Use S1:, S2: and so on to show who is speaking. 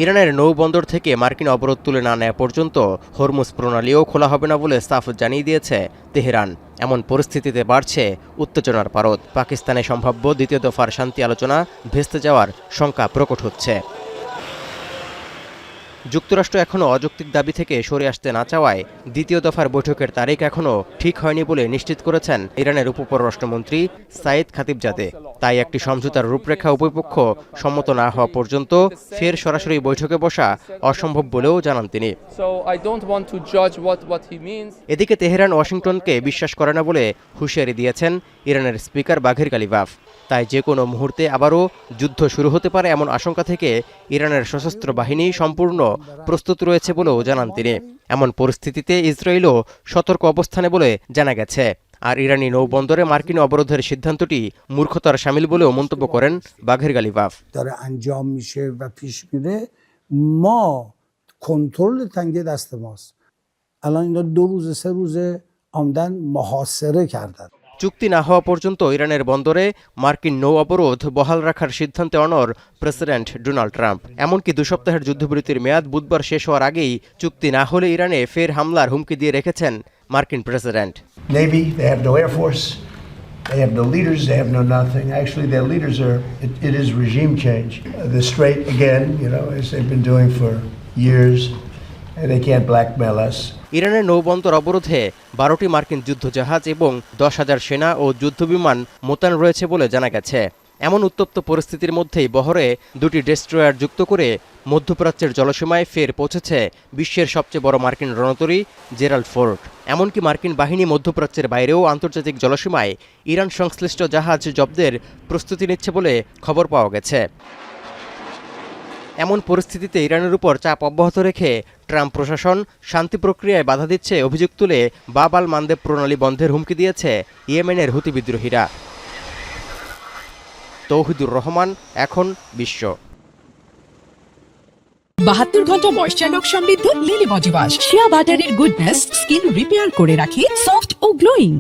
S1: ইরানের নৌবন্দর থেকে মার্কিন অবরোধ তুলে না নেওয়া পর্যন্ত হরমুজ প্রণালীও খোলা হবে না বলে সাফ জানিয়ে দিয়েছে তেহরান। এমন পরিস্থিতিতে বাড়ছে উত্তেজনার পারদ। পাকিস্তানে সম্ভাব্য দ্বিতীয় দফার শান্তি আলোচনা ভেস্তে যাওয়ার শঙ্কা প্রকট হচ্ছে। যুক্তরাষ্ট্র এখনও অযৌক্তিক দাবি থেকে সরে আসতে না চাওয়ায় দ্বিতীয় দফার বৈঠকের তারিখ এখনও ঠিক হয়নি বলে নিশ্চিত করেছেন ইরানের উপপররাষ্ট্রমন্ত্রী সাইদ খাতিবজাদে। তাই একটি সমঝোতার রূপরেখা উভয়পক্ষ সম্মত না হওয়া পর্যন্ত ফের সরাসরি বৈঠকে বসা অসম্ভব বলেও জানান তিনি। এদিকে তেহরান ওয়াশিংটনকে বিশ্বাস করে না বলে হুঁশিয়ারি দিয়েছেন ইরানের স্পিকার বাঘের কালিবাফ। তাই যে কোনো মুহূর্তে আবারও যুদ্ধ শুরু হতে পারে এমন আশঙ্কা থেকে ইরানের সশস্ত্র বাহিনী সম্পূর্ণ প্রস্তুত রয়েছে বলেও জানান তিনি। এমন পরিস্থিতিতে ইসরায়েলও সতর্ক অবস্থানে বলে জানা গেছে। আর ইরানি নৌবন্দরে মার্কিন অবরোধের সিদ্ধান্তটি মূর্খতার শামিল বলেও মন্তব্য করেন বাঘের গালিবাফ। চুক্তি না হওয়া পর্যন্ত ইরানের বন্দরে মার্কিন নৌ অবরোধ বহাল রাখার সিদ্ধান্তে অনড় প্রেসিডেন্ট ডোনাল্ড ট্রাম্প। এমনকি 2 সপ্তাহের যুদ্ধবিরতির মেয়াদ বুধবার শেষ হওয়ার আগেই চুক্তি না হলে ইরানে ফের হামলার হুমকি দিয়ে রেখেছেন মার্কিন president.
S2: Navy, they have no air force, they have no leaders, they have no nothing. Actually, their leaders it is regime change. The Strait, again, as they've been doing for years, and they can't blackmail us.
S1: ইরানের নৌবন্দর অবরোধে 12টি মার্কিন যুদ্ধজাহাজ এবং 10,000 সেনা ও যুদ্ধবিমান মোতায়েন রয়েছে বলে জানা গেছে। এমন উত্তপ্ত পরিস্থিতির মধ্যেই বহরে 2টি ডেস্ট্রয়ার যুক্ত করে মধ্যপ্রাচ্যের জলসীমায় ফের পৌঁছেছে বিশ্বের সবচেয়ে বড় মার্কিন রণতরী জেরাল্ড ফোর্ড। এমনকি মার্কিন বাহিনী মধ্যপ্রাচ্যের বাইরেও আন্তর্জাতিক জলসীমায় ইরান সংশ্লিষ্ট জাহাজ জব্দের প্রস্তুতি নিচ্ছে বলে খবর পাওয়া গেছে। এমন পরিস্থিতিতে ইরানের উপর চাপ অব্যাহত রেখে ট্রাম্প প্রশাসন শান্তি প্রক্রিয়ায় বাধা দিচ্ছে অভিযোগ তুলে বাব আল মানদেব প্রণালী বন্ধের হুমকি দিয়েছে ইয়েমেনের হুতি বিদ্রোহীরা। তৌহিদুর রহমান, এখন বিশ্ব।
S3: 72 ঘন্টা ময়েশ্চার লক সমৃদ্ধ লিলি বডি ওয়াশ। শিয়া বাটারের গুডনেস স্কিন রিপেয়ার করে রাখে সফট ও গ্লোয়িং।